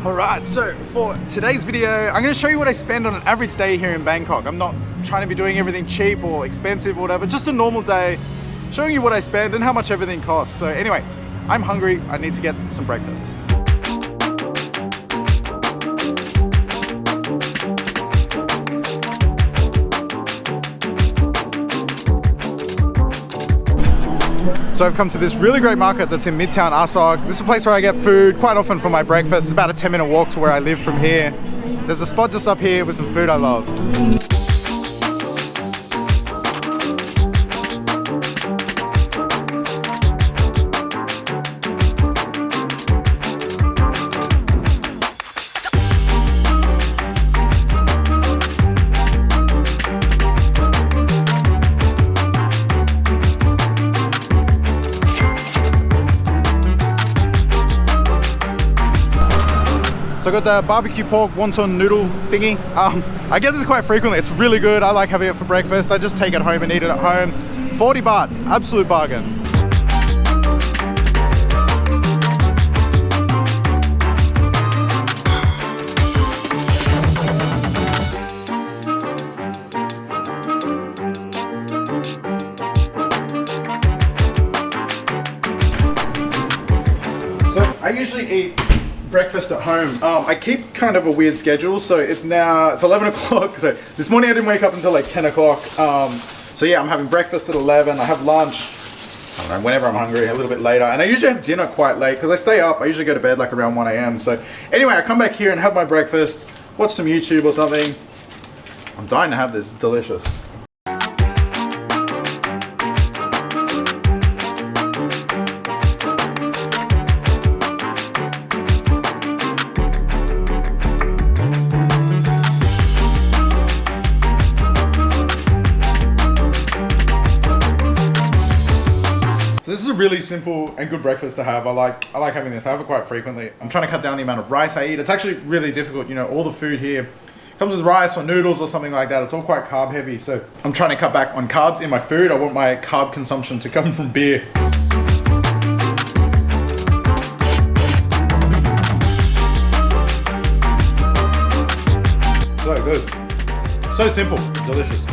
Alright, so for today's video, I'm going to show you what I spend on an average day here in Bangkok. I'm not trying to be doing everything cheap or expensive or whatever, just a normal day, showing you what I spend and how much everything costs. So anyway, I'm hungry, I need to get some breakfast. So I've come to this really great market that's in Midtown Osaka. This is a place where I get food quite often for my breakfast. It's about a 10-minute walk to where I live from here. There's a spot just up here with some food I love. So I got the barbecue pork wonton noodle thingy. I get this quite frequently. It's really good. I like having it for breakfast. I just take it home and eat it at home. 40 baht, absolute bargain. So I usually eat breakfast at home. I keep kind of a weird schedule, so it's 11 o'clock. So this morning I didn't wake up until like 10 o'clock. So yeah, I'm having breakfast at 11. I have lunch, I don't know, whenever I'm hungry, a little bit later. And I usually have dinner quite late because I stay up. I usually go to bed like around 1 a.m. So anyway, I come back here and have my breakfast, watch some YouTube or something. I'm dying to have this, it's delicious. This is a really simple and good breakfast to have. I like having this. I have it quite frequently. I'm trying to cut down the amount of rice I eat. It's actually really difficult. You know, all the food here comes with rice or noodles or something like that. It's all quite carb heavy. So I'm trying to cut back on carbs in my food. I want my carb consumption to come from beer. So good. So simple. Delicious.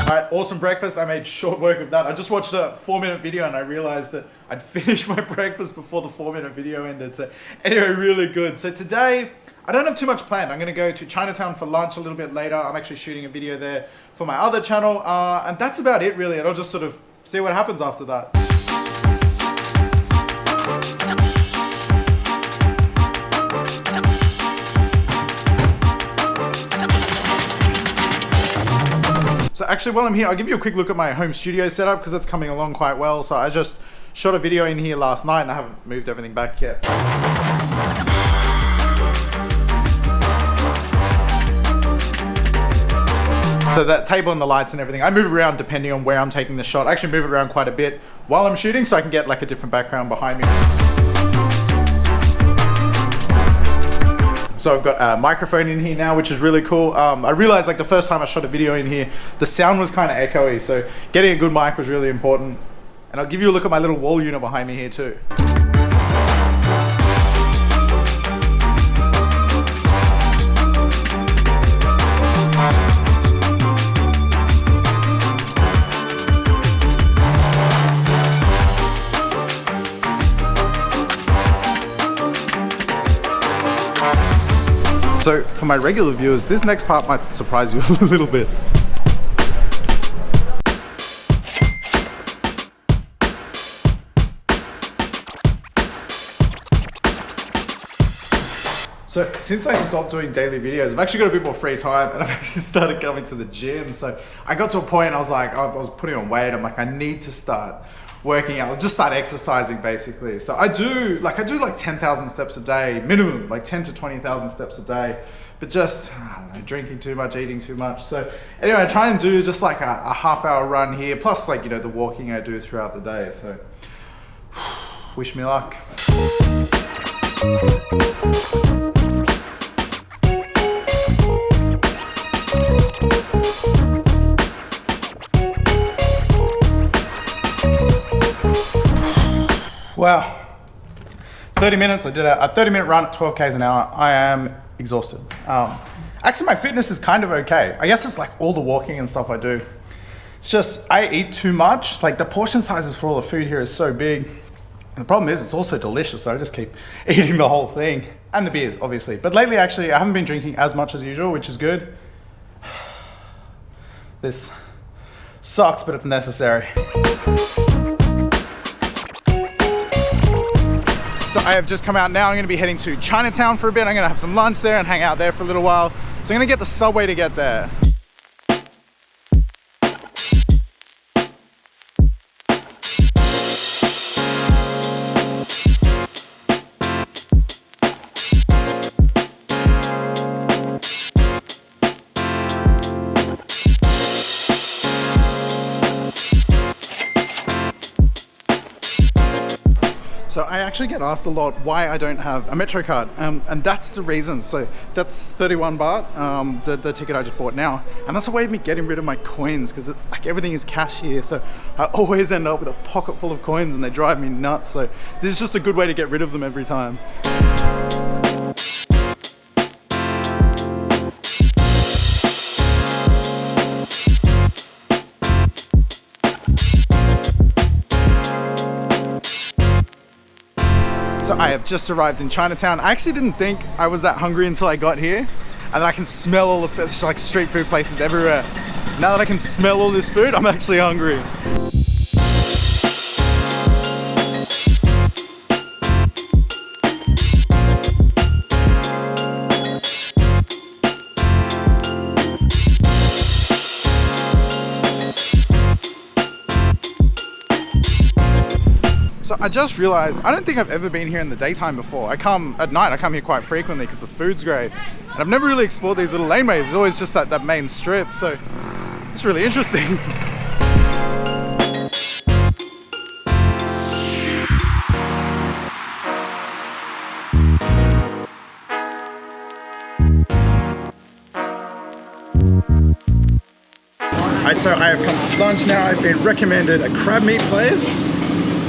Alright, awesome breakfast. I made short work of that. I just watched a 4-minute video and I realized that I'd finished my breakfast before the 4-minute video ended. So anyway, really good. So today, I don't have too much planned. I'm going to go to Chinatown for lunch a little bit later. I'm actually shooting a video there for my other channel. And that's about it really. And I'll just sort of see what happens after that. So actually while I'm here, I'll give you a quick look at my home studio setup because it's coming along quite well. So I just shot a video in here last night and I haven't moved everything back yet. So that table and the lights and everything, I move around depending on where I'm taking the shot. I actually move it around quite a bit while I'm shooting so I can get like a different background behind me. So I've got a microphone in here now, which is really cool. I realized like the first time I shot a video in here, the sound was kind of echoey. So getting a good mic was really important. And I'll give you a look at my little wall unit behind me here too. So for my regular viewers, this next part might surprise you a little bit. So since I stopped doing daily videos, I've actually got a bit more free time and I've actually started coming to the gym. So I got to a point, I was like, I was putting on weight. I'm like, I need to start working out. I'll just start exercising basically. So I do like 10,000 steps a day, minimum, like 10 to 20,000 steps a day. But just, I don't know, drinking too much, eating too much. So anyway, I try and do just like a half-hour run here, plus like, you know, the walking I do throughout the day. So wish me luck. Wow. 30 minutes, I did a 30-minute run at 12 k's an hour. I am exhausted. Actually, my fitness is kind of okay. I guess it's like all the walking and stuff I do. It's just, I eat too much. Like the portion sizes for all the food here is so big. And the problem is it's also delicious, so I just keep eating the whole thing. And the beers, obviously. But lately, actually, I haven't been drinking as much as usual, which is good. This sucks, but it's necessary. So I have just come out now. I'm gonna be heading to Chinatown for a bit. I'm gonna have some lunch there and hang out there for a little while. So I'm gonna get the subway to get there. So I actually get asked a lot why I don't have a Metro card, and that's the reason. So that's 31 baht, the ticket I just bought now, and that's a way of me getting rid of my coins, because it's like everything is cash here, so I always end up with a pocket full of coins and they drive me nuts. So this is just a good way to get rid of them every time. So I have just arrived in Chinatown. I actually didn't think I was that hungry until I got here. And I can smell all the like street food places everywhere. Now that I can smell all this food, I'm actually hungry. So I just realized, I don't think I've ever been here in the daytime before. I come at night, I come here quite frequently because the food's great. And I've never really explored these little laneways. It's always just that main strip. So it's really interesting. Alright, so I have come for lunch now. I've been recommended a crab meat place.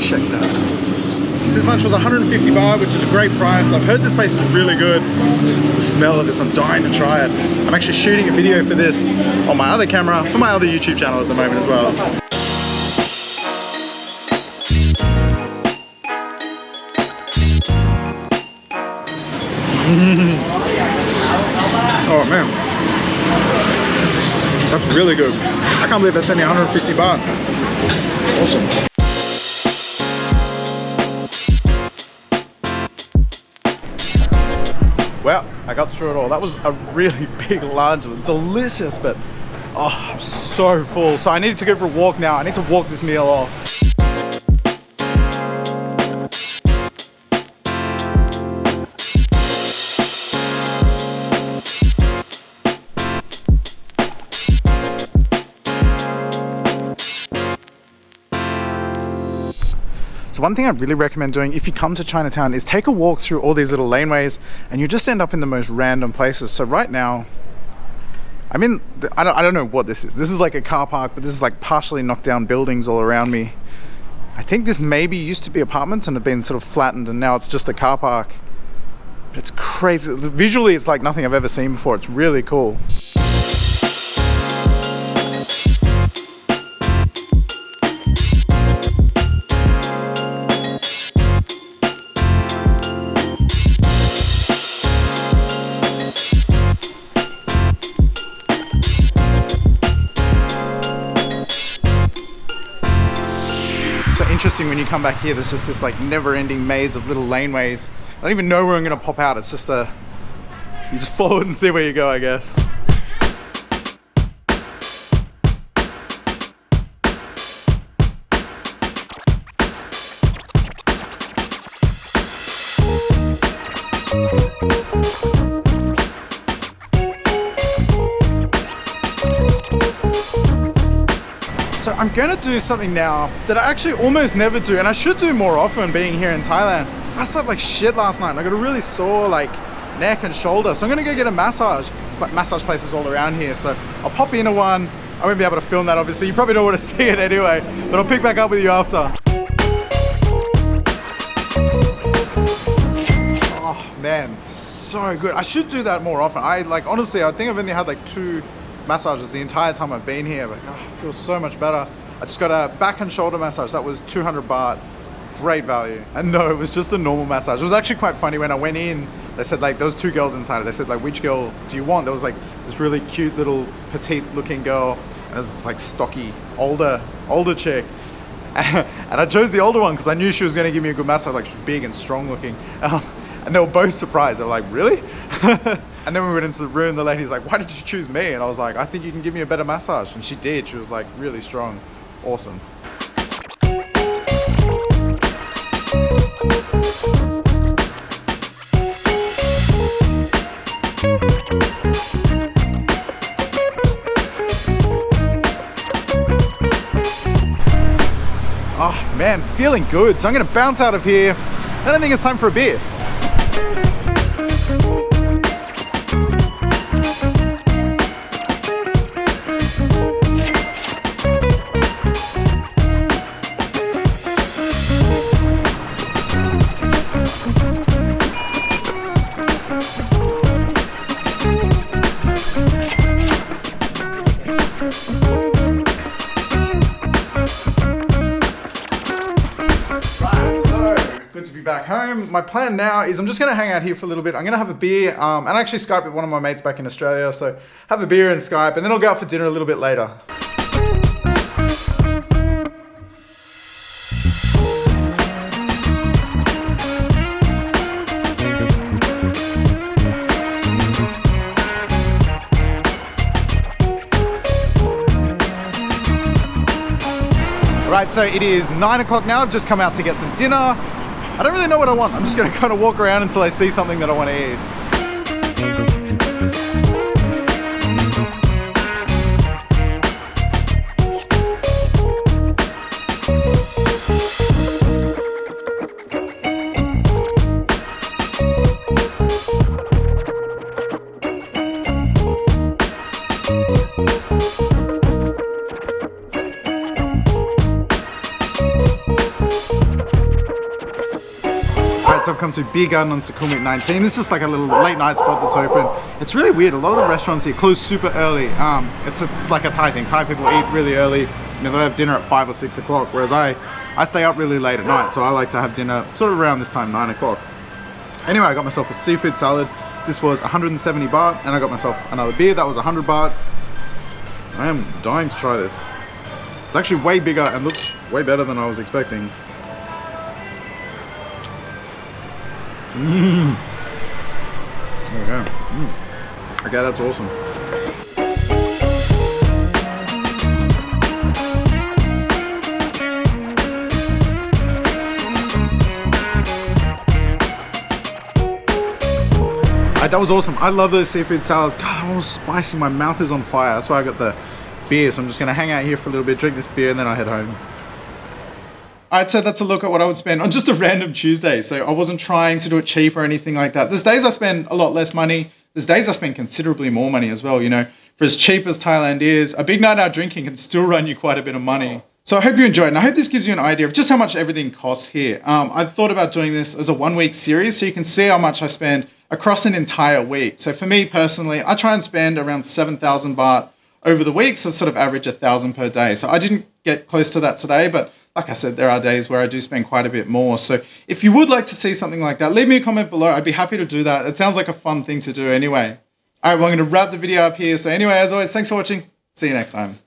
Check that. This lunch was 150 baht, which is a great price. I've heard this place is really good. Just the smell of this, I'm dying to try it. I'm actually shooting a video for this on my other camera for my other YouTube channel at the moment as well. Oh man, that's really good. I can't believe that's only 150 baht. Awesome. Well, I got through it all. That was a really big lunch. It was delicious, but oh, I'm so full. So I need to go for a walk now. I need to walk this meal off. So one thing I really recommend doing if you come to Chinatown is take a walk through all these little laneways, and you just end up in the most random places. So right now, I mean, I don't know what this is. This is like a car park, but this is like partially knocked down buildings all around me. I think this maybe used to be apartments and have been sort of flattened, and now it's just a car park. But it's crazy. Visually, it's like nothing I've ever seen before. It's really cool. Interesting when you come back here, there's just this like never-ending maze of little laneways. I don't even know where I'm gonna pop out. It's just you just follow it and see where you go, I guess. So I'm gonna do something now that I actually almost never do, and I should do more often being here in Thailand. I slept like shit last night and I got a really sore like neck and shoulder. So I'm gonna go get a massage. It's like massage places all around here. So I'll pop into one. I won't be able to film that obviously. You probably don't want to see it anyway, but I'll pick back up with you after. man, so good. I should do that more often. Honestly, I think I've only had like 2 massages the entire time I've been here, but I feel so much better. I just got a back and shoulder massage. That was 200 baht. Great value. And no, it was just a normal massage. It was actually quite funny when I went in. They said like, there was 2 girls inside. They said like, which girl do you want? There was like this really cute little petite looking girl, and this like stocky older chick. And I chose the older one because I knew she was going to give me a good massage. Like, she's big and strong looking. And they were both surprised. They were like, really? And then we went into the room. The lady's like, why did you choose me? And I was like, I think you can give me a better massage. And she did. She was like really strong. Awesome. Oh man, feeling good. So I'm gonna bounce out of here. Then I think it's time for a beer. Good to be back home. My plan now is I'm just going to hang out here for a little bit. I'm going to have a beer and actually Skype with one of my mates back in Australia. So have a beer and Skype, and then I'll go out for dinner a little bit later. Right, so it is 9 o'clock now. I've just come out to get some dinner. I don't really know what I want. I'm just gonna kind of walk around until I see something that I want to eat. So I've come to Beer Garden on Sukhumvit 19. This is like a little late night spot that's open. It's really weird. A lot of the restaurants here close super early. It's like a Thai thing. Thai people eat really early. You know, they have dinner at 5 or 6 o'clock, whereas I stay up really late at night. So I like to have dinner sort of around this time, 9 o'clock. Anyway, I got myself a seafood salad. This was 170 baht, and I got myself another beer. That was 100 baht. I am dying to try this. It's actually way bigger and looks way better than I was expecting. There we go. Okay, that's awesome. That was awesome. I love those seafood salads. God, I'm all spicy. My mouth is on fire. That's why I got the beer. So I'm just going to hang out here for a little bit, drink this beer, and then I'll head home. Alright, so that's a look at what I would spend on just a random Tuesday. So I wasn't trying to do it cheap or anything like that. There's days I spend a lot less money. There's days I spend considerably more money as well. You know, for as cheap as Thailand is, a big night out drinking can still run you quite a bit of money. So I hope you enjoyed, and I hope this gives you an idea of just how much everything costs here. I thought about doing this as a 1-week series so you can see how much I spend across an entire week. So for me personally, I try and spend around 7,000 baht over the week, so sort of average 1,000 per day. So I didn't get close to that today, but like I said, there are days where I do spend quite a bit more. So if you would like to see something like that, leave me a comment below. I'd be happy to do that. It sounds like a fun thing to do anyway. All right, well, I'm going to wrap the video up here. So anyway, as always, thanks for watching. See you next time.